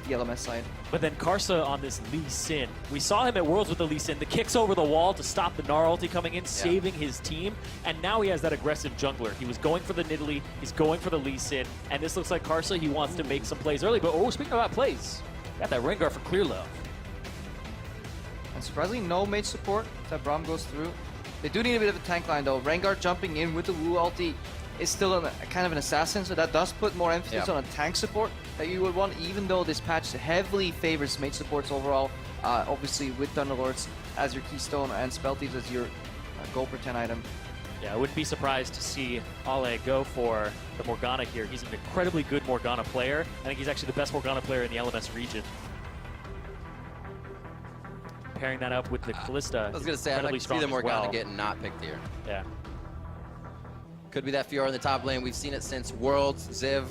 the LMS side. But then Karsa on this Lee Sin. We saw him at Worlds with the Lee Sin. The kicks over the wall to stop the Gnar ulti coming in, saving his team. And now he has that aggressive jungler. He was going for the Nidalee, he's going for the Lee Sin. And this looks like Karsa, he wants to make some plays early. But speaking about plays, got that Rengar for clear love. And surprisingly, no mage support that Braum goes through. They do need a bit of a tank line though. Rengar jumping in with the Wu ulti is still a kind of an assassin, so that does put more emphasis on a tank support that you would want, even though this patch heavily favors mage supports overall. Obviously with Thunderlords as your keystone and Spell Thieves as your go per 10 item. Yeah, I wouldn't be surprised to see Ale go for the Morgana here. He's an incredibly good Morgana player. I think he's actually the best Morgana player in the LMS region. Pairing that up with the Kalista. I was going to say, I'd like to see the Morgana getting not picked here. Yeah. Could be that Fiora in the top lane. We've seen it since Worlds. Ziv,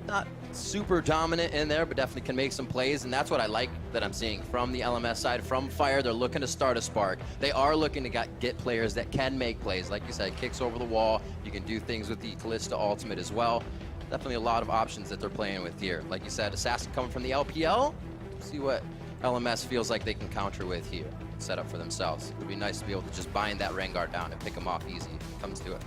not super dominant in there, but definitely can make some plays, and that's what I like that I'm seeing from the LMS side. From Fire, they're looking to start a spark. They are looking to get players that can make plays. Like you said, kicks over the wall. You can do things with the Kalista ultimate as well. Definitely a lot of options that they're playing with here. Like you said, Assassin coming from the LPL. See what LMS feels like they can counter with here. Set up for themselves. It would be nice to be able to just bind that Rengar down and pick him off easy. Comes to it.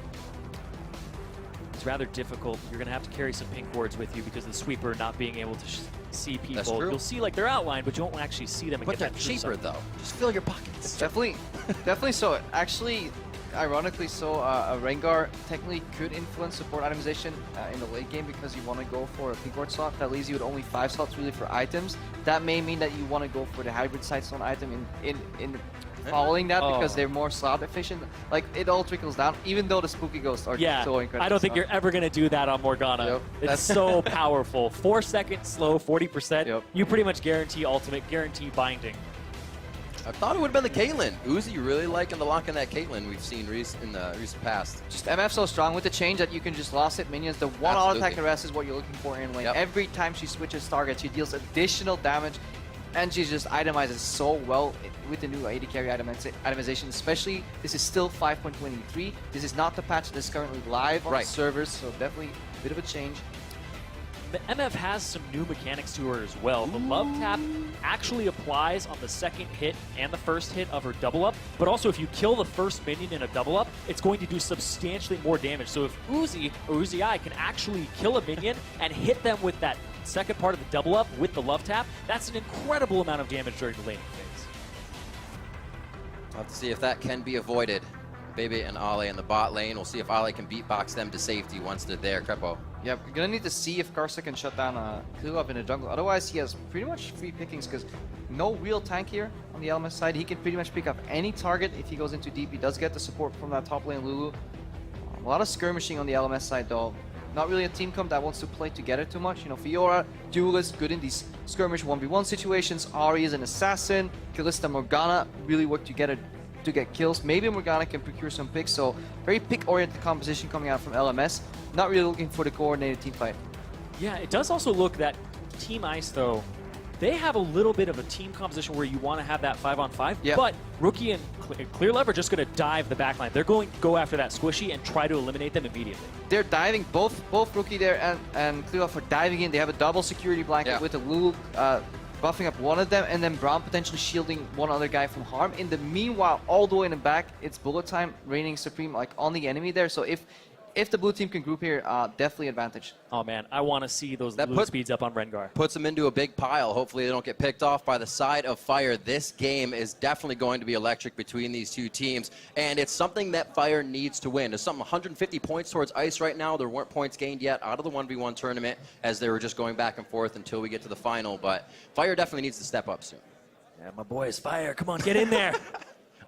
It's rather difficult. You're going to have to carry some pink wards with you because of the sweeper not being able to see people. That's true. You'll see like they're outlined, but you won't actually see them. And but get they're that cheaper though. Just fill your pockets. Definitely so. Actually, ironically so, a Rengar technically could influence support itemization in the late game because you want to go for a pink ward slot. That leaves you with only 5 slots really for items. That may mean that you want to go for the hybrid sightstone item in following that because they're more slot efficient. Like, it all trickles down, even though the spooky ghosts are so incredible. I don't think you're ever going to do that on Morgana. Yep. It's so powerful. 4 seconds slow, 40%. Yep. You pretty much guarantee ultimate, guarantee binding. I thought it would have been the Caitlyn. Uzi really liking the lock in that Caitlyn we've seen in the recent past. Just MF so strong with the change that you can just lost it minions. The one auto attack arrest is what you're looking for in lane. Yep. Every time she switches target, she deals additional damage, and she just itemizes so well with the new AD carry itemization. Especially, this is still 5.23. This is not the patch that is currently live on servers, so definitely a bit of a change. The MF has some new mechanics to her as well. The love tap actually applies on the second hit and the first hit of her double up, but also if you kill the first minion in a double up, it's going to do substantially more damage. So if Uzi or Uzi-I can actually kill a minion and hit them with that second part of the double up with the love tap, that's an incredible amount of damage during the laning phase. We'll have to see if that can be avoided. Bebe and Ale in the bot lane. We'll see if Ale can beatbox them to safety once they're there. Crepo. Yeah, we're gonna need to see if Karsa can shut down Clue in the jungle. Otherwise, he has pretty much free pickings because no real tank here on the LMS side. He can pretty much pick up any target if he goes into deep. He does get the support from that top lane Lulu. A lot of skirmishing on the LMS side though. Not really a team comp that wants to play together too much. You know, Fiora, Duelist, good in these skirmish 1v1 situations. Ahri is an assassin. Kalista, Morgana really work together to get kills. Maybe Morgana can procure some picks, so very pick-oriented composition coming out from LMS. Not really looking for the coordinated team fight. Yeah, it does also look that Team Ice, though, they have a little bit of a team composition where you want to have that 5-on-5, but Rookie and Clearlove are just going to dive the backline. They're going to go after that squishy and try to eliminate them immediately. They're diving, both Rookie there and Clearlove are diving in. They have a double security blanket with a Lulu buffing up one of them, and then Braum potentially shielding one other guy from harm. In the meanwhile, all the way in the back, it's bullet time reigning supreme like on the enemy there. So if the blue team can group here, definitely advantage. Oh man, I want to see those blue speeds up on Rengar. Puts them into a big pile. Hopefully they don't get picked off by the side of Fire. This game is definitely going to be electric between these two teams, and it's something that Fire needs to win. There's something 150 points towards Ice right now. There weren't points gained yet out of the 1v1 tournament as they were just going back and forth until we get to the final, but Fire definitely needs to step up soon. Yeah, my boy is Fire. Come on, get in there.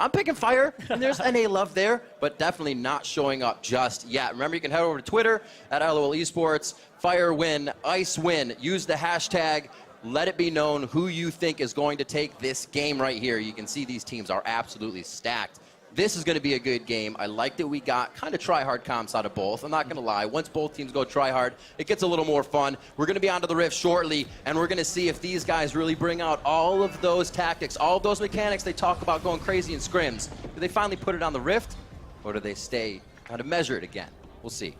I'm picking Fire, and there's NA love there, but definitely not showing up just yet. Remember, you can head over to Twitter at LOL Esports. Fire win, Ice win. Use the hashtag. Let it be known who you think is going to take this game right here. You can see these teams are absolutely stacked. This is going to be a good game. I like that we got kind of try-hard comps out of both. I'm not going to lie. Once both teams go try-hard, it gets a little more fun. We're going to be onto the Rift shortly, and we're going to see if these guys really bring out all of those tactics, all of those mechanics they talk about going crazy in scrims. Do they finally put it on the Rift, or do they stay kind of measured again? We'll see.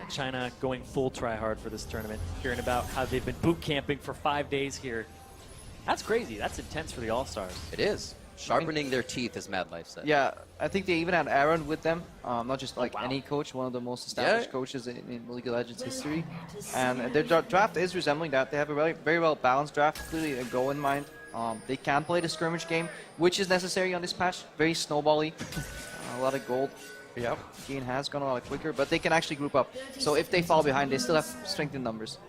China going full try hard for this tournament. Hearing about how they've been boot camping for 5 days here. That's crazy. That's intense for the All-Stars. It is. Sharpening their teeth, as Mad Life said. Yeah, I think they even had Aaron with them. Not just like any coach, one of the most established coaches in League of Legends history. And their draft is resembling that. They have a very well balanced draft, clearly a goal in mind. They can play the skirmish game, which is necessary on this patch. Very snowbally. A lot of gold. Yep. Gain has gone a lot quicker, but they can actually group up. So if they fall behind, they still have strength in numbers.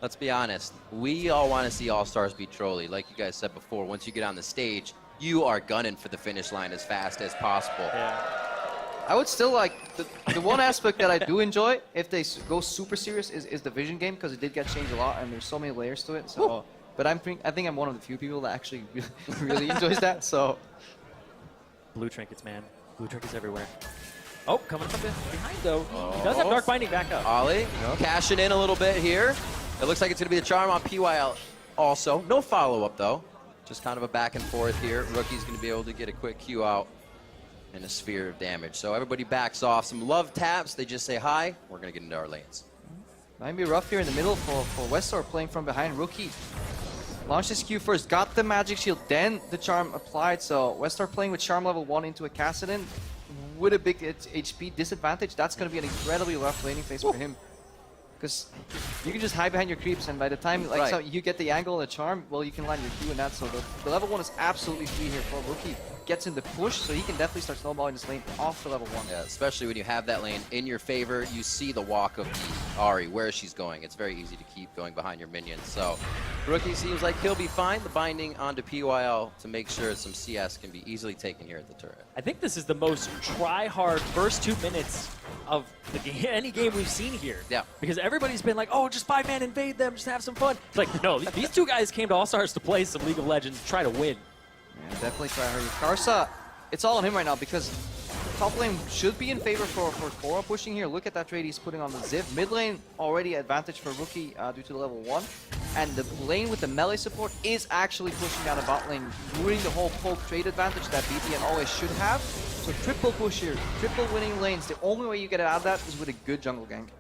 Let's be honest. We all want to see All-Stars beat Trolli. Like you guys said before, once you get on the stage, you are gunning for the finish line as fast as possible. Yeah. I would still like, the one aspect that I do enjoy, if they go super serious, is the vision game, because it did get changed a lot, and there's so many layers to it. So, but I think I'm one of the few people that actually really enjoys that. So, Blue trinkets, man. Blue trinkets everywhere. Oh, coming from behind, though. He does have Dark Binding back up. Ollie, cashing in a little bit here. It looks like it's going to be the charm on PYL also. No follow-up, though. Just kind of a back and forth here. Rookie's going to be able to get a quick Q out and a sphere of damage. So everybody backs off. Some love taps. They just say hi. We're going to get into our lanes. Might be rough here in the middle for Westar playing from behind. Rookie launched his Q first, got the magic shield, then the charm applied. So Westar playing with charm level 1 into a Kassadin with a big HP disadvantage. That's going to be an incredibly rough laning phase for him. Because you can just hide behind your creeps, and by the time so you get the angle and the charm, well, you can land your Q in that. So the level 1 is absolutely free here for Rookie. Gets in the push, so he can definitely start snowballing this lane off the level 1. Yeah, especially when you have that lane in your favor. You see the walk of the Ahri, where she's going. It's very easy to keep going behind your minions. So Rookie seems like he'll be fine. The binding onto PYL to make sure some CS can be easily taken here at the turret. I think this is the most try-hard first 2 minutes of the game, any game we've seen here. Yeah. Because everybody's been like, oh, just 5-man invade them, just have some fun. It's like, no, these 2 guys came to All-Stars to play some League of Legends, try to win. Yeah, definitely try hard. Karsa, it's all on him right now because top lane should be in favor for Korra pushing here. Look at that trade he's putting on the Ziv. Mid lane already advantage for Rookie due to the level 1. And the lane with the melee support is actually pushing down the bot lane, ruining the whole poke trade advantage that BBN always should have. So triple push here, triple winning lanes. The only way you get out of that is with a good jungle gank.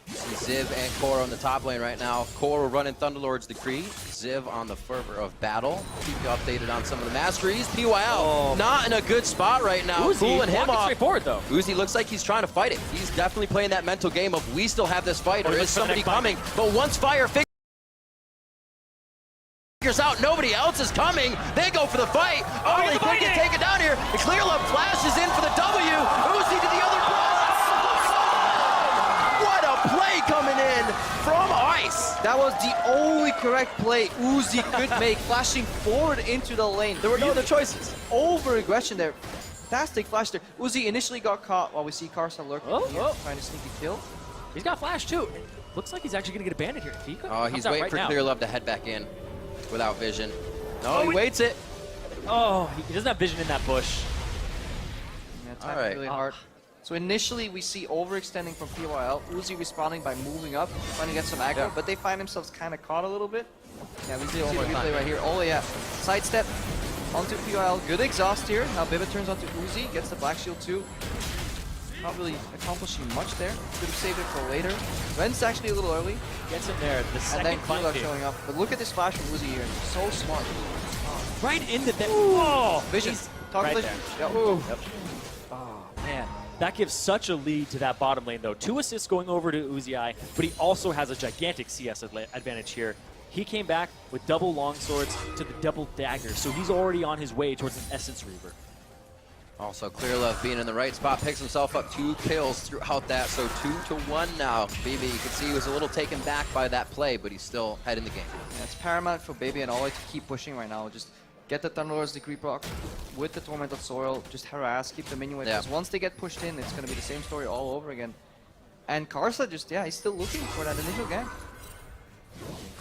See Ziv and Korra on the top lane right now. Korra running Thunderlord's Decree. Ziv on the fervor of battle. Keep you updated on some of the masteries. PYL not in a good spot right now. Uzi, cooling him off. Straightforward, though. Uzi looks like he's trying to fight it. He's definitely playing that mental game of we still have this fight, or is somebody coming? But once Fire figures out nobody else is coming, they go for the fight. Oh, they could get taken down here. The Clear Love flashes in for the W. Uzi to the other cross. What a play coming in from Ice. That was the only correct play Uzi could make, flashing forward into the lane. There were no other choices. Over aggression there. Fantastic flash there. Uzi initially got caught while we see Karsa lurking here, trying to sneak a kill. He's got flash too. Looks like he's actually going to get abandoned here. If he He's waiting for Clear Love to head back in without vision. No, he waits it. Oh, he doesn't have vision in that bush. Yeah, all right. Really hard. So initially we see overextending from PYL, Uzi responding by moving up, trying to get some aggro, but they find themselves kind of caught a little bit. Yeah, we see the replay right here. Oh yeah, sidestep onto PYL, good exhaust here. Now Biba turns onto Uzi, gets the black shield too. Not really accomplishing much there. Could have saved it for later. Ren's actually a little early. Gets in there, the second and then PYL showing up. But look at this flash from Uzi here, so smart. Right into that. Oh, vision. Talk right vision. there. Yeah. Yep. Oh, man. That gives such a lead to that bottom lane, though. 2 assists going over to Uzi, but he also has a gigantic CS advantage here. He came back with double longswords to the double dagger, so he's already on his way towards an Essence Reaver. Also, Clear Love being in the right spot, picks himself up 2 kills throughout that, so 2-1 now. BB, you can see he was a little taken back by that play, but he's still ahead in the game. Yeah, it's paramount for Baby and Ollie to keep pushing right now. Just get the Thunderlord's Decree proc with the Tormented Soil, just harass, keep the minion away. Because once they get pushed in, it's going to be the same story all over again. And Karsa just, he's still looking for that initial gank.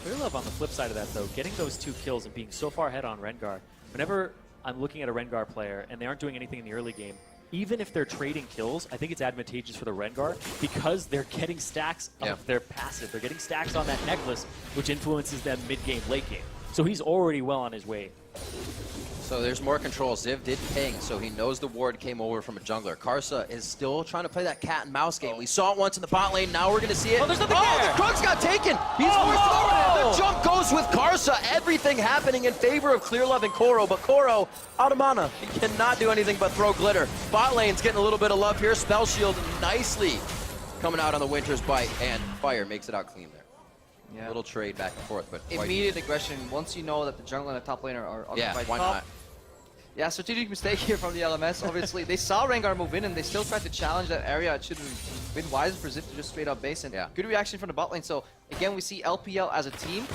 Clear Love on the flip side of that, though, getting those 2 kills and being so far ahead on Rengar. Whenever I'm looking at a Rengar player and they aren't doing anything in the early game, even if they're trading kills, I think it's advantageous for the Rengar because they're getting stacks of their passive. They're getting stacks on that necklace, which influences them mid-game, late game. So he's already well on his way. So there's more control. Ziv did ping, so he knows the ward came over from a jungler. Karsa is still trying to play that cat and mouse game. We saw it once in the bot lane, now we're gonna see it. Oh, there's nothing oh there! The Crux got taken! He's forced forward! The jump goes with Karsa. Everything happening in favor of Clearlove and Koro, but Koro, out of mana. He cannot do anything but throw glitter. Bot lane's getting a little bit of love here. Spell shield nicely coming out on the Winter's Bite, and Fire makes it out clean there. Yeah. A little trade back and forth, but quite Immediate aggression. Once you know that the jungle and the top laner are on the right why top. not? Yeah, strategic mistake here from the LMS. Obviously, they saw Rengar move in and they still tried to challenge that area. It should have been wiser for Zip to just straight up base. And good reaction from the bot lane. So again, we see LPL as a team.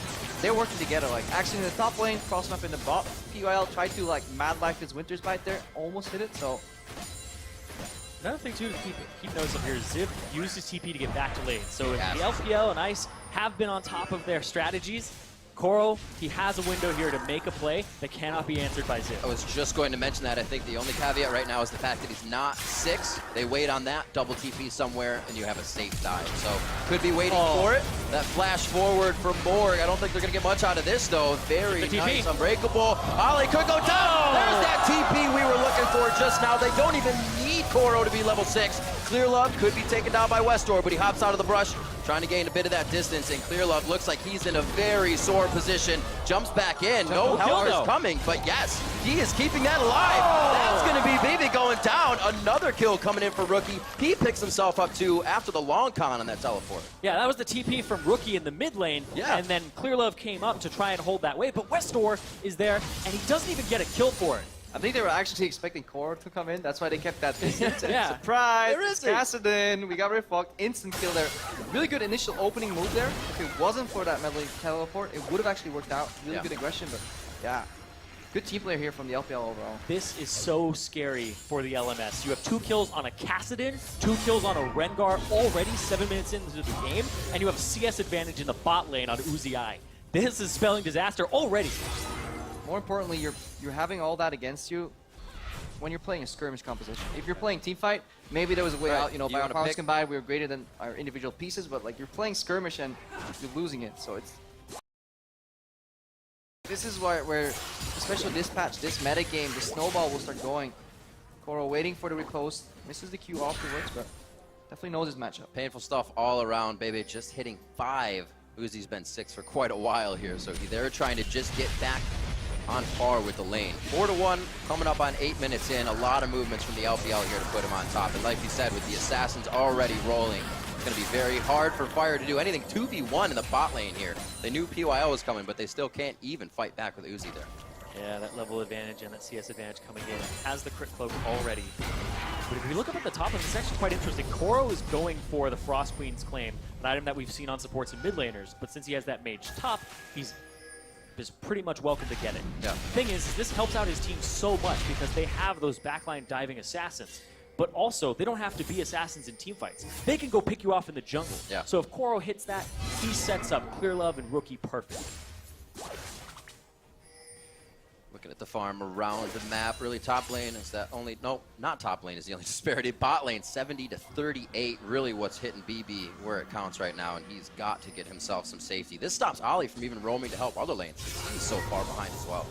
They're working together. Like actually in the top lane, crossing up in the bot. PYL tried to like mad life his Winter's Bite there, almost hit it. So Another thing too to keep notice of here is Ziv used his TP to get back to lane. So if Yes. the LPL and Ice have been on top of their strategies, Koro, he has a window here to make a play that cannot be answered by Ziv. I was just going to mention that. I think the only caveat right now is the fact that he's not 6. They wait on that, double TP somewhere, and you have a safe dive. So could be waiting for it. That flash forward from Borg. I don't think they're going to get much out of this, though. Very nice, unbreakable. Ollie could go down. There's that TP we were looking for just now. They don't even need Koro to be level 6. Clearlove could be taken down by Westor, but he hops out of the brush, trying to gain a bit of that distance, and Clearlove looks like he's in a very sore position. Jumps back in. No help is coming, but yes, he is keeping that alive. That's going to be Vivi going down. Another kill coming in for Rookie. He picks himself up too after the long con on that teleport. Yeah, that was the TP from Rookie in the mid lane, and then Clearlove came up to try and hold that way, but Westor is there, and he doesn't even get a kill for it. I think they were actually expecting Koro to come in. That's why they kept that distance. Yeah. Surprise! There is Kassadin. We got refocused. Instant kill there. Really good initial opening move there. If it wasn't for that meddling teleport, it would have actually worked out. Really good aggression, but yeah. Good team player here from the LPL overall. This is so scary for the LMS. You have 2 kills on a Kassadin, 2 kills on a Rengar already 7 minutes into the game, and you have a CS advantage in the bot lane on Uzi. This is spelling disaster already. More importantly, you're having all that against you when you're playing a skirmish composition. If you're playing teamfight, maybe there was a way out, you know, by our powers combined, we were greater than our individual pieces, but like you're playing skirmish and you're losing it, so it's... This is where especially this patch, this meta game, the snowball will start going. Koro waiting for the repost, misses the Q afterwards, but definitely knows his matchup. Painful stuff all around, baby. Just hitting 5. Uzi's been 6 for quite a while here, so they're trying to just get back on par with the lane. 4-1, coming up on 8 minutes in. A lot of movements from the LPL here to put him on top. And like you said, with the Assassins already rolling, it's going to be very hard for Fire to do anything. 2v1 in the bot lane here. They knew PYL was coming, but they still can't even fight back with Uzi there. Yeah, that level advantage and that CS advantage coming in. Has the crit cloak already. But if we look up at the top, it's actually quite interesting. Koro is going for the Frost Queen's claim, an item that we've seen on supports and mid laners. But since he has that mage top, he's is pretty much welcome to get it. Yeah. The thing is, this helps out his team so much because they have those backline diving assassins. But also, they don't have to be assassins in teamfights. They can go pick you off in the jungle. Yeah. So if Koro hits that, he sets up Clearlove and Rookie perfect. Looking at the farm around the map, really top lane is that only, no, not top lane is the only disparity. Bot lane 70-38, really what's hitting BB where it counts right now, and he's got to get himself some safety. This stops Ollie from even roaming to help other lanes. He's so far behind as well.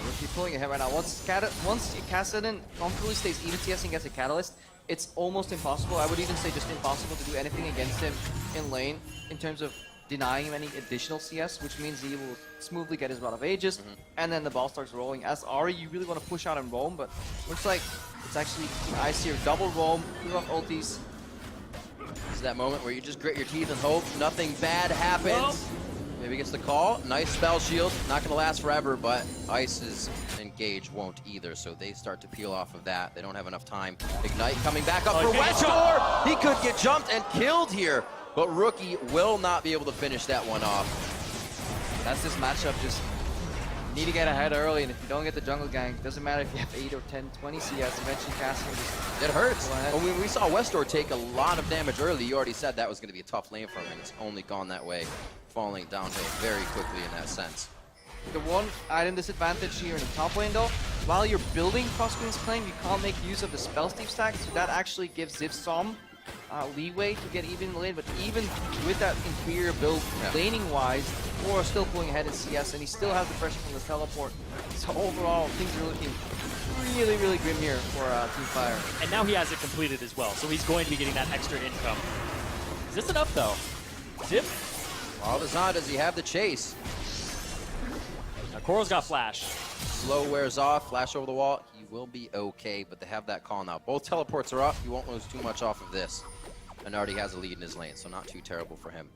Rookie pulling ahead right now. Once Kassadin comfortably stays even CS and gets a Catalyst, it's almost impossible. I would even say just impossible to do anything against him in lane in terms of denying him any additional CS, which means he will smoothly get his Rod of Ages, and then the ball starts rolling. As Ari, you really want to push out and roam, but looks like it's actually Ice here. Double roam, clear off ultis. This is that moment where you just grit your teeth and hope nothing bad happens. Well, maybe gets the call. Nice spell shield. Not going to last forever, but Ice's engage won't either, so they start to peel off of that. They don't have enough time. Ignite coming back up for Westor. He could get jumped and killed here, but Rookie will not be able to finish that one off. That's this matchup. Just need to get ahead early, and if you don't get the jungle gank, doesn't matter if you have 8 or 10, 20 CS, eventually casting just... It hurts. When we saw Westor take a lot of damage early, you already said that was going to be a tough lane for him, and it's only gone that way, falling downhill very quickly in that sense. The one item disadvantage here in the top lane though, while you're building Cross Queen's Claim, you can't make use of the spell steep stack, so that actually gives Ziv some leeway to get even in the lane, but even with that inferior build, laning-wise, Koro still pulling ahead in CS, and he still has the pressure from the teleport. So overall, things are looking really, really grim here for Team Fire. And now he has it completed as well, so he's going to be getting that extra income. Is this enough, though? Zip? All is on. Does he have the chase? Now, Koro's got flash. Slow wears off, flash over the wall. He will be okay, but they have that call now. Both teleports are up. He won't lose too much off of this. And already has a lead in his lane, so not too terrible for him.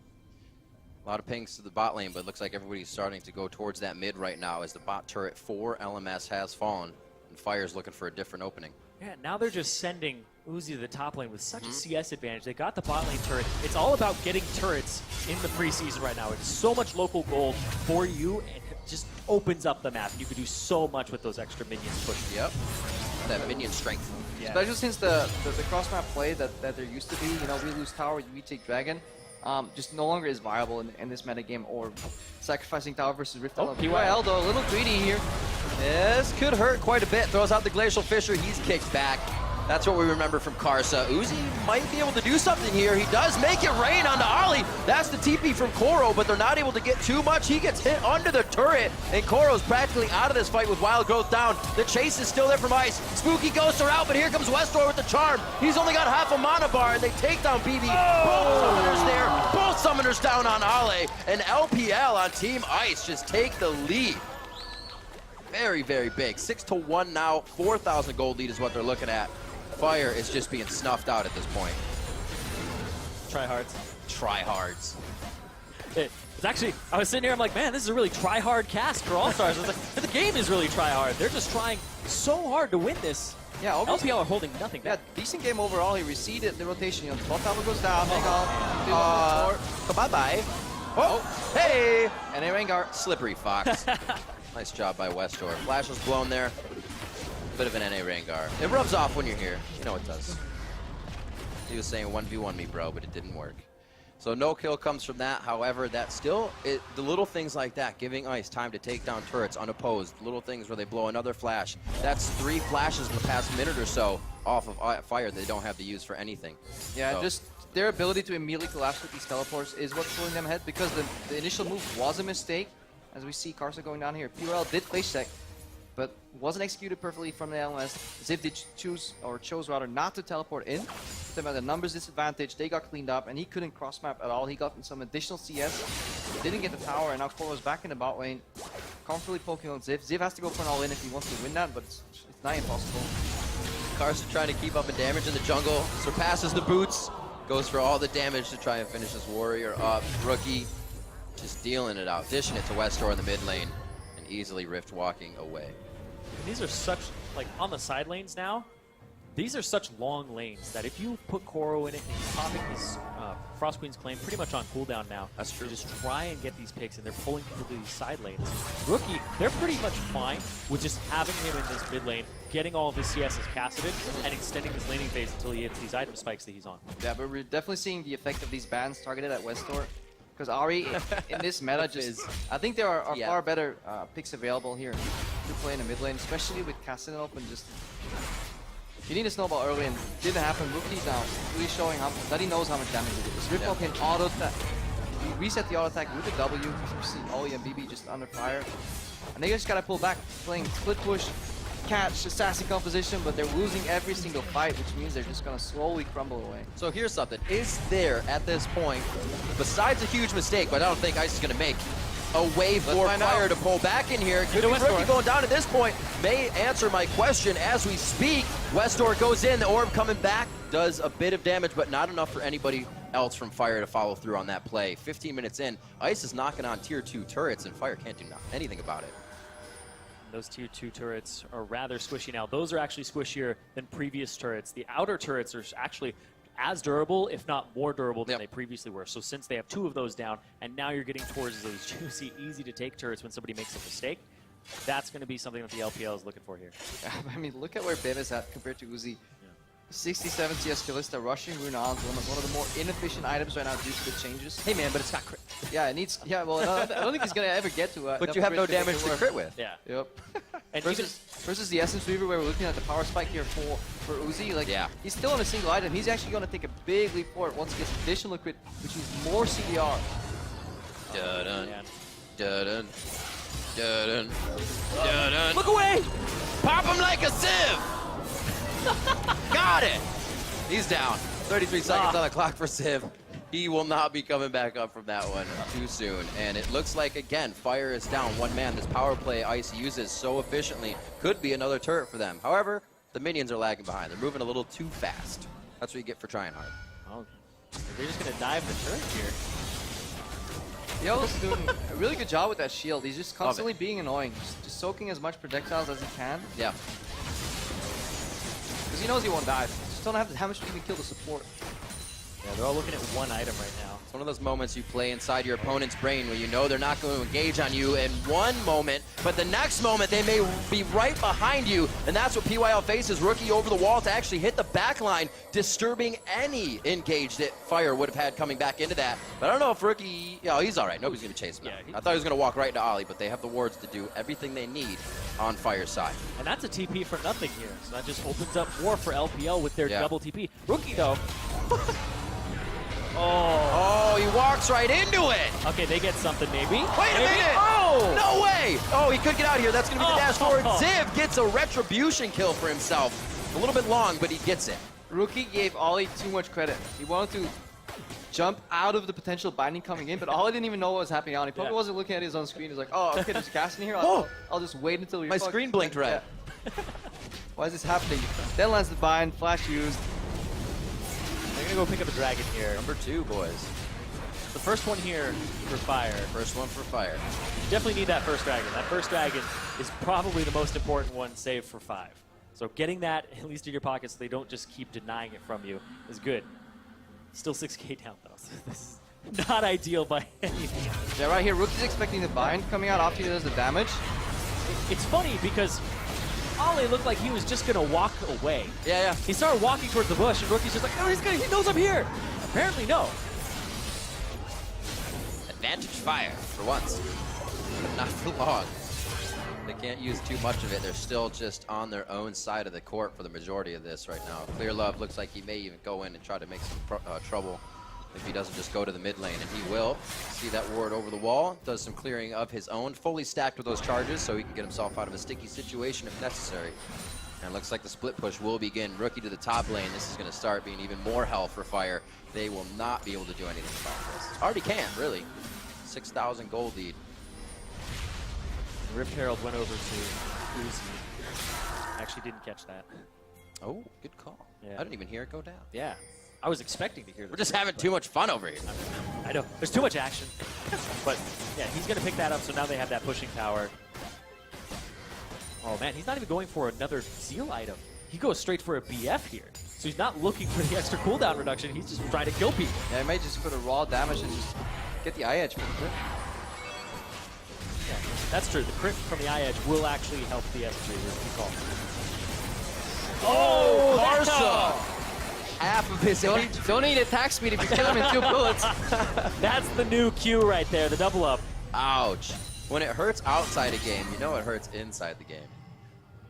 A lot of pings to the bot lane, but it looks like everybody's starting to go towards that mid right now as the bot turret for LMS has fallen, and Fire's looking for a different opening. Yeah, now they're just sending Uzi to the top lane with such a CS advantage. They got the bot lane turret. It's all about getting turrets in the preseason right now. It's so much local gold for you, and it just opens up the map. You can do so much with those extra minions pushing. Yep. That minion strength. Yeah. Especially since the cross-map play that there used to be, you know, we lose tower, we take dragon, just no longer is viable in this metagame, or sacrificing tower versus Rift. PYL though, a little greedy here. This could hurt quite a bit. Throws out the Glacial Fissure. He's kicked back. That's what we remember from Karsa. Uzi might be able to do something here. He does make it rain onto Ollie. That's the TP from Koro, but they're not able to get too much. He gets hit under the turret, and Koro's practically out of this fight with Wild Growth down. The chase is still there from Ice. Spooky Ghosts are out, but here comes Westor with the charm. He's only got half a mana bar, and they take down BB. Both summoners there. Both summoners down on Ale, and LPL on Team Ice just take the lead. Very, very big. 6-1 now. 4,000 gold lead is what they're looking at. Fire is just being snuffed out at this point. Tryhards. Tryhards. It's actually, I was sitting here, I'm like, man, this is a really try-hard cast for All-Stars. I was like, the game is really try-hard. They're just trying so hard to win this. Yeah, LPL are holding nothing back. Yeah, decent game overall. He receded the rotation. You know, the bot tower goes down. Hang on. Bye-bye. Oh, hey! And a Rengar. Slippery Fox. Nice job by Westor. Flash was blown there. Bit of an NA Rengar. It rubs off when you're here. You know it does. He was saying 1v1 me, bro, but it didn't work. So no kill comes from that. However, that's still, the little things like that, giving Ice time to take down turrets unopposed, little things where they blow another flash. That's 3 flashes in the past minute or so off of Fire they don't have to use for anything. Yeah, so. Just their ability to immediately collapse with these teleports is what's pulling them ahead, because the initial move was a mistake. As we see Karsa going down here. PRL did place check, but wasn't executed perfectly from the LMS. Ziv did chose rather not to teleport in. Put them at a numbers disadvantage. They got cleaned up, and he couldn't cross map at all. He got some additional CS. Didn't get the tower, and now Koro's back in the bot lane, comfortably poking on Ziv. Ziv has to go for an all-in if he wants to win that, but it's not impossible. Karsa trying to keep up in damage in the jungle. Surpasses the boots. Goes for all the damage to try and finish this warrior up. Rookie just dealing it out. Dishing it to Westor in the mid lane. And easily Rift walking away. And these are such, like, on the side lanes now, these are such long lanes that if you put Koro in it and he's popping his Frost Queen's Claim pretty much on cooldown now. That's true. Just try and get these picks, and they're pulling people to these side lanes. Rookie, they're pretty much fine with just having him in this mid lane, getting all of his CS as casseted, and extending his laning phase until he hits these item spikes that he's on. Yeah, but we're definitely seeing the effect of these bans targeted at Westor. Because Ari, in this meta, I think there are far better picks available here to play in the mid lane, especially with Cassidy open. Just you need a snowball early, and didn't happen. Rookie's now really showing that he knows how much damage it is. Ripple can auto attack. We reset the auto attack with the W. You see Ollie and BB just under fire, and they just gotta pull back, playing split push, catch, assassin composition, but they're losing every single fight, which means they're just gonna slowly crumble away. So here's something. Is there, at this point, besides a huge mistake, but I don't think Ice is going to make, a way for Fire to pull back in here? Could be Rookie going down at this point. May answer my question as we speak. Westor goes in, the orb coming back, does a bit of damage, but not enough for anybody else from Fire to follow through on that play. 15 minutes in, Ice is knocking on tier 2 turrets, and Fire can't do anything about it. Those tier 2 turrets are rather squishy now. Those are actually squishier than previous turrets. The outer turrets are actually as durable, if not more durable than they previously were. So since they have 2 of those down, and now you're getting towards those juicy, easy to take turrets when somebody makes a mistake, that's going to be something that the LPL is looking for here. I mean, look at where Bim is at compared to Uzi. 67 CS Kalista rushing Rune on one of the more inefficient items right now due to the changes. Hey man, but it's got crit. Yeah, it needs. Yeah, well, I don't think he's gonna ever get to. But you have no damage to crit with. Yeah. Yep. And versus the Essence Weaver, where we're looking at the power spike here for Uzi. Like, yeah, he's still on a single item. He's actually gonna take a big leap forward once he gets additional crit, which means more CDR. Dun-dun. Dun-dun. Dun-dun. Dun-dun. Look away! Pop him like a sieve! Got it! He's down. 33 seconds on the clock for Civ. He will not be coming back up from that one too soon. And it looks like, again, Fire is down. One man. This power play Ice uses so efficiently could be another turret for them. However, the minions are lagging behind. They're moving a little too fast. That's what you get for trying hard. Oh, they're just going to dive the turret here. Yellow's doing a really good job with that shield. He's just constantly being annoying. Just soaking as much projectiles as he can. Yeah. Because he knows he won't die. Just don't have the damage to even kill the support. Yeah, they're all looking at one item right now. It's one of those moments you play inside your opponent's brain where you know they're not going to engage on you in one moment, but the next moment they may be right behind you, and that's what PYL faces. Rookie over the wall to actually hit the back line, disturbing any engage that Fire would have had coming back into that. But I don't know if Rookie, oh, he's all right. Nobody's going to chase him. Yeah, I thought he was going to walk right into Ollie, but they have the wards to do everything they need on Fire's side. And that's a TP for nothing here, so that just opens up more for LPL with their double TP. Rookie, though. Oh, he walks right into it. Okay, they get something maybe. Wait a minute. Oh! No way. Oh, he could get out of here. That's going to be the dash forward. Ziv gets a retribution kill for himself. A little bit long, but he gets it. Rookie gave Ollie too much credit. He wanted to jump out of the potential binding coming in, but Ollie didn't even know what was happening out. He probably wasn't looking at his own screen. He's like, oh, okay, there's a cast in here. I'll just wait until we My screen blinked red. Yeah. Why is this happening? Then lands the bind, flash used. They're going to go pick up a dragon here. Number 2, boys. The first one here for Fire. First one for Fire. Definitely need that first dragon. That first dragon is probably the most important one saved for 5. So getting that at least in your pocket so they don't just keep denying it from you is good. Still 6k down though. So this is not ideal by any means. Yeah, right here, Rookie's expecting the bind coming out after he does the damage. It's funny because Ollie looked like he was just going to walk away. Yeah. He started walking towards the bush, and Rookie's just like, oh, he knows I'm here. Apparently, no. Advantage Fire for once, but not for long. They can't use too much of it. They're still just on their own side of the court for the majority of this right now. Clear Love looks like he may even go in and try to make some trouble if he doesn't just go to the mid lane, and he will. See that ward over the wall, does some clearing of his own, fully stacked with those charges so he can get himself out of a sticky situation if necessary. And it looks like the split push will begin. Rookie to the top lane. This is going to start being even more hell for Fire. They will not be able to do anything about this. Already can, really. 6,000 gold lead. Rift Herald went over to Uzi. Actually didn't catch that. Oh, good call. Yeah. I didn't even hear it go down. Yeah. I was expecting to hear that. We're just having too much fun over here. I know. There's too much action. But, yeah, he's going to pick that up, so now they have that pushing power. Oh, man, he's not even going for another Seal item. He goes straight for a BF here. So he's not looking for the extra cooldown reduction. He's just trying to kill people. Yeah, he might just put a raw damage and just get the eye edge for the crit. Yeah, that's true. The crit from the eye edge will actually help the S3. Oh, Karsa! Half of his Don't need attack speed if you kill him in 2 bullets. That's the new Q right there, the double up. Ouch. When it hurts outside a game, you know it hurts inside the game.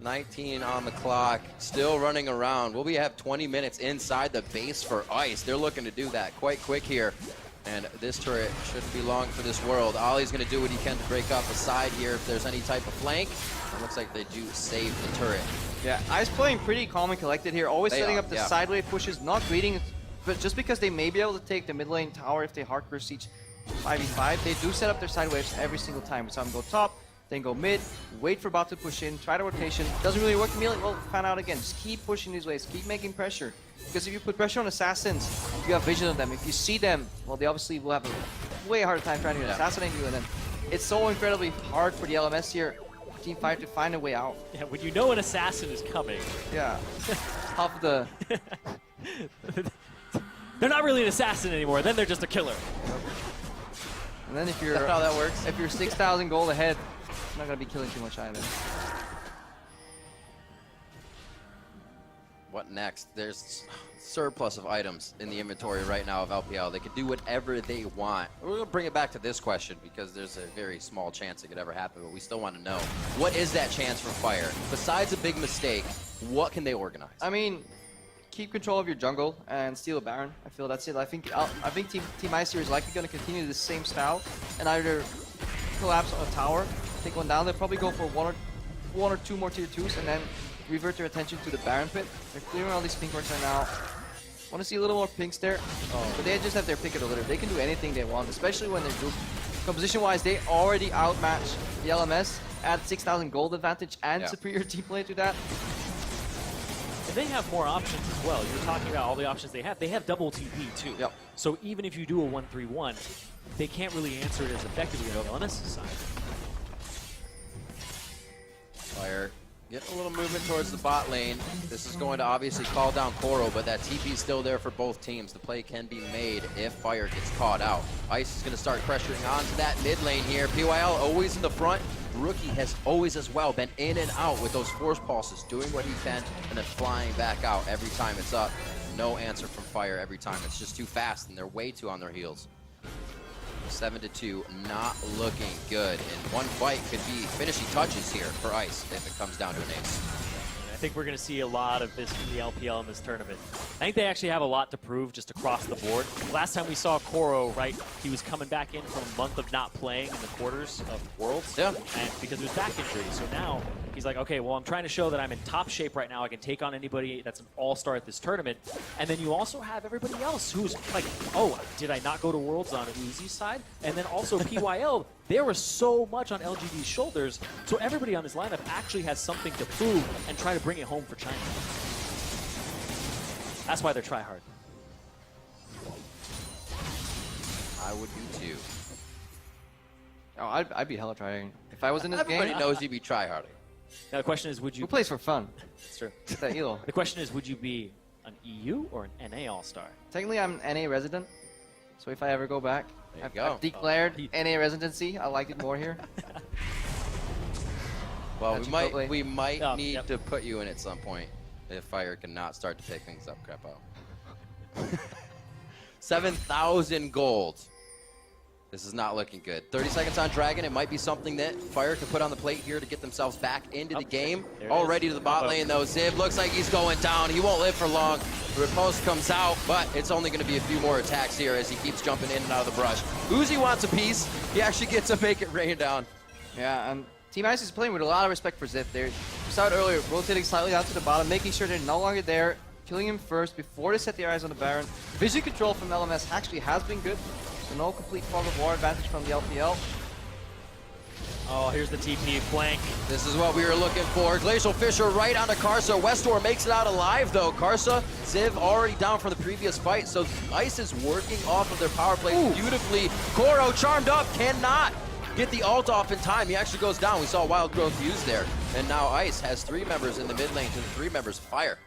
19 on the clock, still running around. Will we have 20 minutes inside the base for Ice? They're looking to do that quite quick here. And this turret shouldn't be long for this world. Ollie's going to do what he can to break off the side here if there's any type of flank. It looks like they do save the turret. Yeah, Ice playing pretty calm and collected here, always setting up the sideway pushes, not greeting, but just because they may be able to take the mid lane tower if they hardcore siege 5v5, they do set up their side waves every single time. We saw them go top, then go mid, wait for bot to push in, try to rotation. Doesn't really work immediately, well, fan out again. Just keep pushing these waves, keep making pressure. Because if you put pressure on assassins, you have vision of them. If you see them, well, they obviously will have a way harder time trying to assassinate you, and then it's so incredibly hard for the LMS here, Team 5, to find a way out. Yeah, when you know an assassin is coming. Yeah. Half the... They're not really an assassin anymore, then they're just a killer. And then if you're... That's how that works. If you're 6,000 gold ahead, you're not going to be killing too much either. what next? There's surplus of items in the inventory right now of LPL. They can do whatever they want. We're going to bring it back to this question because there's a very small chance it could ever happen, but we still want to know. What is that chance for Fire? Besides a big mistake, what can they organize? I mean, keep control of your jungle and steal a Baron. I feel that's it. I think Team Ice here is likely going to continue the same style and either collapse on a tower, take one down. They'll probably go for one or two more tier 2s and then revert their attention to the Baron pit. They're clearing all these pink wards right now. Want to see a little more pinks there, but they just have their pick of the litter. They can do anything they want, especially when they're grouped. Composition-wise, they already outmatch the LMS at 6,000 gold advantage and superior team play to that. And they have more options as well. You're talking about all the options they have. They have double TP too. Yep. So even if you do a 1-3-1, they can't really answer it as effectively on the LMS side. Fire getting a little movement towards the bot lane. This is going to obviously call down Koro, but that TP is still there for both teams. The play can be made if Fire gets caught out. Ice is going to start pressuring onto that mid lane here. PYL always in the front. Rookie has always as well been in and out with those force pulses, doing what he can and then flying back out every time it's up. No answer from Fire every time. It's just too fast and they're way too on their heels. 7-2, not looking good. And one fight could be finishing touches here for Ice if it comes down to an ace. I think we're going to see a lot of this in the LPL in this tournament. I think they actually have a lot to prove just across the board. Last time we saw Koro, right, he was coming back in from a month of not playing in the quarters of Worlds. Yeah. And because of his back injury. So now he's like, okay, well, I'm trying to show that I'm in top shape right now. I can take on anybody that's an all-star at this tournament. And then you also have everybody else who's like, oh, did I not go to Worlds on Uzi's side? And then also PYL, there was so much on LGD's shoulders. So everybody on this lineup actually has something to prove and try to bring it home for China. That's why they're try-hard. I would be too. Oh, I'd be hella trying. If I was in this Everybody game, knows you'd be try-harding. Now the question is, would you... who plays for fun? It's true. It's that elo. The question is, would you be an EU or an NA All-Star? Technically, I'm an NA resident, so if I ever go back, There you I've go. declared NA residency. I like it more here. Well, Chipotle. we might Oh, need yep. to put you in at some point if Fire cannot start to pick things up, crap out. 7,000 gold. This is not looking good. 30 seconds on Dragon. It might be something that Fire can put on the plate here to get themselves back into the game. There it Already is. to the bot lane, though. Ziv looks like he's going down. He won't live for long. The riposte comes out, but it's only going to be a few more attacks here as he keeps jumping in and out of the brush. Uzi wants a piece. He actually gets to make it rain down. Yeah, and Team Ice is playing with a lot of respect for Zip. They started earlier, rotating slightly down to the bottom, making sure they're no longer there, killing him first before they set their eyes on the Baron. Vision control from LMS actually has been good, so no complete fog of war advantage from the LPL. Oh, here's the TP flank. This is what we were looking for. Glacial Fissure right onto Karsa. Westor makes it out alive, though. Karsa, Ziv already down from the previous fight, so Ice is working off of their power play beautifully. Koro charmed up, cannot get the ult off in time. He actually goes down. We saw Wild Growth used there. And now Ice has 3 members in the mid lane to the 3 members of Fire.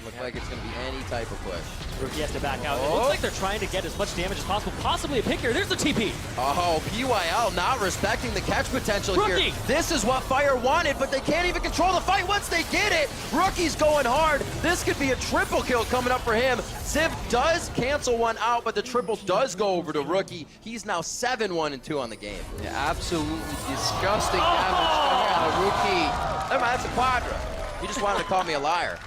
Look like it's going to be any type of push. Rookie has to back out. It looks like they're trying to get as much damage as possible. Possibly a pick here. There's the TP. Oh, PYL not respecting the catch potential Rookie. here. This is what Fire wanted, but they can't even control the fight once they get it. Rookie's going hard. This could be a triple kill coming up for him. Ziv does cancel one out, but the triple does go over to Rookie. He's now 7-1-2 on the game. Yeah, absolutely disgusting damage coming out of Rookie. Never mind, that's a quadra. He just wanted to call me a liar.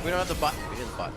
We don't have the button. We didn't button.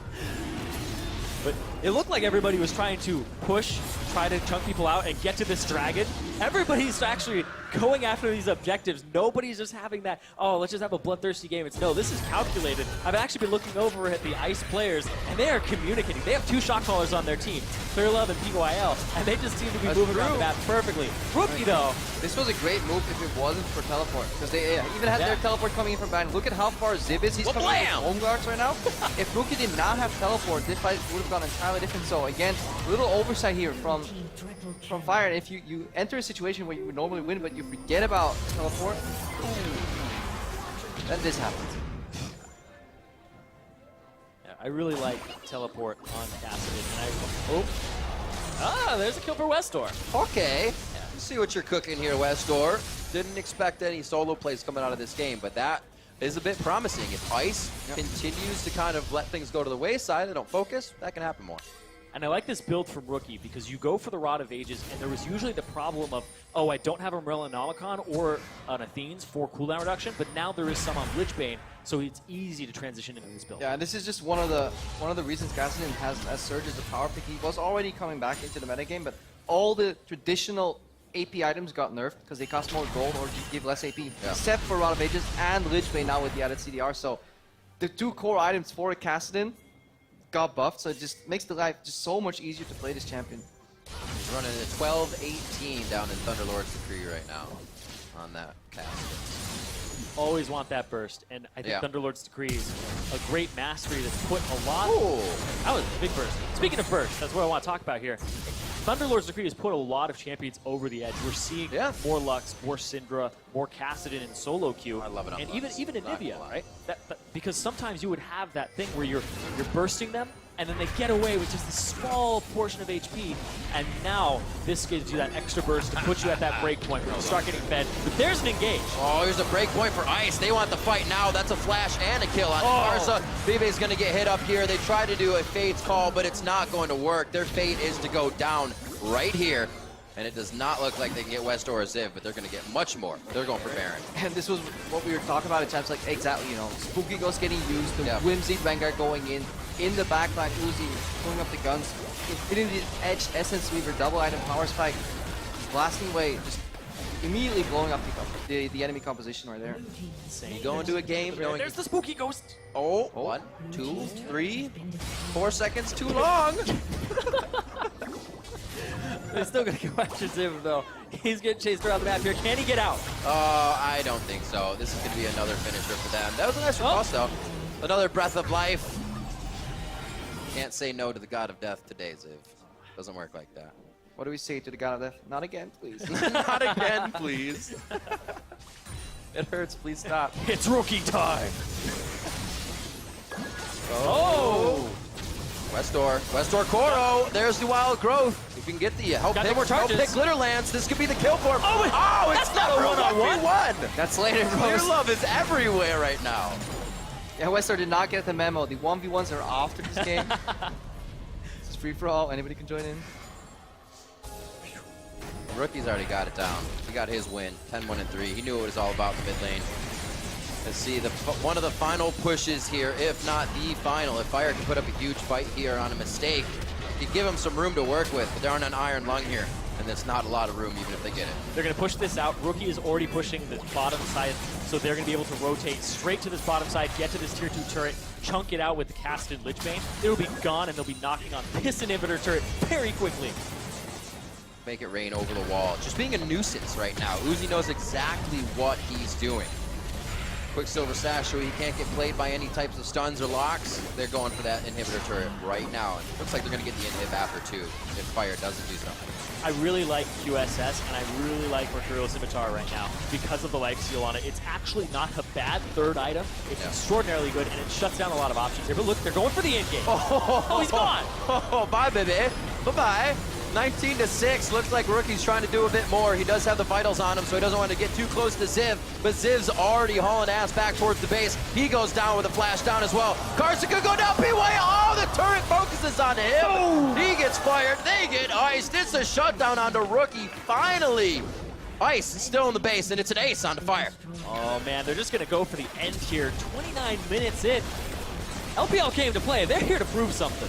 But it looked like everybody was trying to push, try to chunk people out, and get to this dragon. Everybody's actually going after these objectives. Nobody's just having that, oh, let's just have a bloodthirsty game. It's no, this is calculated. I've actually been looking over at the Ice players, and they are communicating. They have 2 shot callers on their team, Clearlove and PYL, and they just seem to be moving around the map perfectly. Rookie, though. This was a great move if it wasn't for teleport, because they even had their teleport coming in from behind. Look at how far Zib is. He's coming in with home guards right now. If Rookie did not have teleport, this fight would have gone entirely different. So again, a little oversight here from Fire. And if you enter a situation where you would normally win, but you forget about teleport, then this happens. Yeah, I really like teleport on Cassidy. And there's a kill for Westor. Okay. See what you're cooking here, Westor. didn't expect any solo plays coming out of this game, but that is a bit promising. If Ice continues to kind of let things go to the wayside, they don't focus, that can happen more. And I like this build from Rookie because you go for the Rod of Ages, and there was usually the problem of, oh, I don't have a Morellonomicon or an Athenes for cooldown reduction, but now there is some on Lichbane, so it's easy to transition into this build. Yeah, and this is just one of the reasons Gaston has as Surge as a power pick. He was already coming back into the metagame, but all the traditional AP items got nerfed because they cost more gold or give less AP, except for Rod of Ages and Lichbane now with the added CDR. So the two core items for a Kassadin got buffed, so it just makes the life just so much easier to play this champion. He's running a 12-18 down in Thunderlord's Decree right now on that cast. Always want that burst, and I think Thunderlord's Decree is a great mastery that's put a lot. That was a big burst. Speaking of burst, that's what I want to talk about here. Thunderlord's Decree has put a lot of champions over the edge. We're seeing more Lux, more Syndra, more Kassadin in solo queue. I love it on and Lux. even Anivia, right? Because sometimes you would have that thing where you're bursting them, and then they get away with just a small portion of HP, and now this gives you that extra burst to put you at that break point where you start getting fed. But there's an engage. Oh, here's a break point for Ice. They want the fight now. That's a flash and a kill on Karsa. Bebe's going to get hit up here. They try to do a Fate's call, but it's not going to work. Their fate is to go down right here. And it does not look like they can get West or a Ziv, but they're going to get much more. They're going for Baron. And this was what we were talking about at times, like exactly, you know, Spooky Ghost getting used, the Whimsy Vanguard going in the backline, Uzi pulling up the guns, hitting the edge, Essence Weaver, double item, power spike, blasting away, just immediately blowing up the enemy composition right there. Insane. You go into a game knowing... There's the Spooky Ghost. Oh, 1, 2, 3, 4 seconds too long. They're still going to go after Ziv, though. He's getting chased around the map here. Can he get out? I don't think so. This is going to be another finisher for them. That was a nice cross, though. Another breath of life. Can't say no to the God of Death today, Ziv. Doesn't work like that. What do we say to the God of Death? Not again, please. Not again, please. It hurts. Please stop. It's Rookie time. Westor Koro. There's the wild growth. If you can get the help pick Glitterlands, this could be the kill for him. Oh, it's not a 1v1. That's later, bro. Your love is everywhere right now. Yeah, Westor did not get the memo. The 1v1s are after this game. This is free for all. Anybody can join in. Rookie's already got it down. He got his win, 10-1-3. He knew what it was all about in the mid lane. Let's see, one of the final pushes here, if not the final. If Fire can put up a huge fight here on a mistake, he'd give him some room to work with, but they're on an iron lung here, and there's not a lot of room even if they get it. They're going to push this out. Rookie is already pushing the bottom side, so they're going to be able to rotate straight to this bottom side, get to this tier 2 turret, chunk it out with the Kassadin Lichbane. It'll be gone, and they'll be knocking on this inhibitor turret very quickly. Make it rain over the wall. Just being a nuisance right now. Uzi knows exactly what he's doing. Quicksilver Sash, so he can't get played by any types of stuns or locks. They're going for that inhibitor turret right now. And it looks like they're going to get the inhib after too, if Fire doesn't do something. I really like QSS, and I really like Mercurial Scimitar right now because of the life steal on it. It's actually not a bad third item. It's extraordinarily good, and it shuts down a lot of options here. But look, they're going for the end game. Oh, he's gone. Oh, bye, baby. Bye-bye. 19-6. Looks like Rookie's trying to do a bit more. He does have the vitals on him, so he doesn't want to get too close to Ziv. But Ziv's already hauling ass back towards the base. He goes down with a flash down as well. Karsa could go down. PY. Oh, the turret focuses on him. Oh. He gets fired. They get iced. It's a shutdown onto Rookie. Finally. Ice is still in the base, and it's an ace onto Fire. Oh, man, they're just going to go for the end here. 29 minutes in. LPL came to play. They're here to prove something.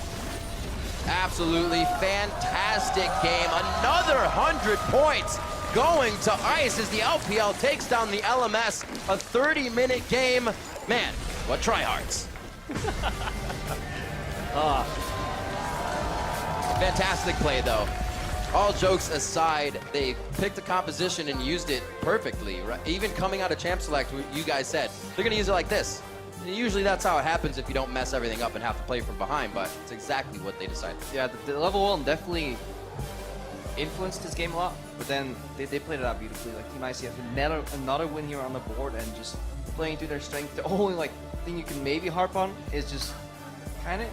Absolutely fantastic game. Another 100 points going to Ice as the LPL takes down the LMS. A 30-minute game. Man, what tryhards. Fantastic play, though. All jokes aside, they picked a composition and used it perfectly. Right? Even coming out of Champ Select, you guys said, they're going to use it like this. And usually that's how it happens if you don't mess everything up and have to play from behind, but it's exactly what they decided. Yeah, the level 1 definitely influenced this game a lot, but then they played it out beautifully. Like Team Ice have another win here on the board and just playing to their strength. The only thing you can maybe harp on is just kind of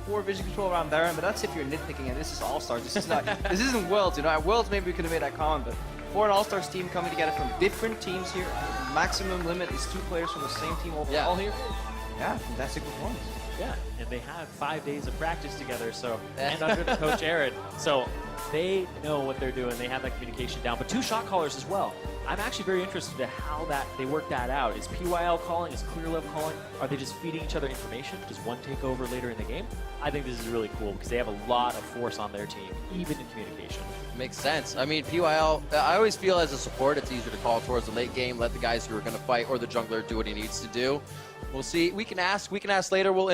poor vision control around Baron, but that's if you're nitpicking, and this is All-Stars. This is not, this isn't Worlds, you know. At Worlds, maybe we could have made that comment, but for an All-Stars team coming together from different teams here, maximum limit is 2 players from the same team overall here. Yeah, fantastic performance. Yeah, and they had 5 days of practice together, so and under the coach Aaron, so they know what they're doing. They have that communication down. But 2 shot callers as well. I'm actually very interested in how they work that out. Is PYL calling? Is Clearlove calling? Are they just feeding each other information? Does one take over later in the game? I think this is really cool because they have a lot of force on their team, even in communication. Makes sense. I mean, PYL, I always feel as a support, it's easier to call towards the late game, let the guys who are going to fight or the jungler do what he needs to do. We'll see. We can ask later. We'll